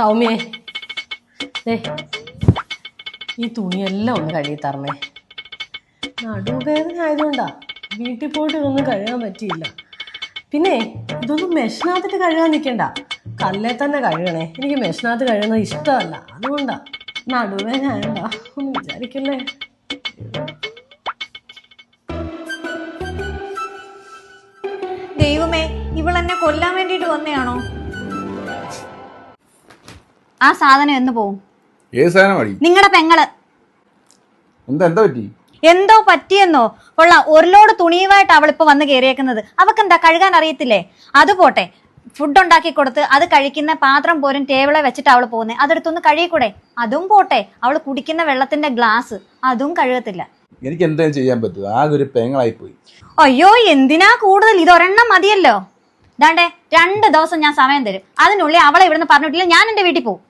സൗമ്യേ, ഈ തുണിയെല്ലാം ഒന്ന് കഴുകി തരണേ. നടുവേദന ആയതുകൊണ്ടാ വീട്ടിൽ പോയിട്ട് ഇതൊന്നും കഴുകാൻ പറ്റിയില്ല. പിന്നെ ഇതൊന്നും മെഷീനകത്തിട്ട് കഴുകാൻ നിൽക്കണ്ട, കല്ലേ തന്നെ കഴുകണേ. എനിക്ക് മെഷീനകത്ത് കഴുകുന്നത് ഇഷ്ടമല്ല, അതുകൊണ്ടാ. നടുവേദന ആയണ്ട ഒന്ന് വിചാരിക്കല്ലേ. ദൈവമേ, ഇവളെന്നെ കൊല്ലാൻ വേണ്ടിട്ട് വന്നയാണോ? ആ സാധനം എന്ന് പോവും? ഏത് സാധനം? നിങ്ങളുടെ പെങ്ങള്. എന്താ പറ്റി? എന്തോ പറ്റിയെന്നോ? കൊള്ളാം, ഒരു ലോഡ് തുണിയുമായിട്ട് അവളിപ്പോ വന്ന് കയറിയേക്കുന്നത്. അവക്കെന്താ കഴുകാൻ അറിയത്തില്ലേ? അത് പോട്ടെ, ഫുഡ് ഉണ്ടാക്കി കൊടുത്ത് അത് കഴിക്കുന്ന പാത്രം പോലും ടേബിളെ വെച്ചിട്ട് അവള് പോകുന്നേ, അതെടുത്തൊന്ന് കഴുകിക്കൂടെ? അതും പോട്ടെ, അവള് കുടിക്കുന്ന വെള്ളത്തിന്റെ ഗ്ലാസ് അതും കഴുകത്തില്ല. എനിക്ക് എന്തായാലും ചെയ്യാൻ പറ്റും, ആകെ ഒരു പെങ്ങളായി പോയി. അയ്യോ, എന്തിനാ കൂടുതൽ? ഇതൊരെണ്ണം മതിയല്ലോ. ദാണ്ടേ 2 ദിവസം ഞാൻ സമയം തരും, അതിനുള്ളിൽ അവളെ ഇവിടുന്ന് പറഞ്ഞിട്ടില്ല ഞാൻ എന്റെ വീട്ടിൽ പോകും.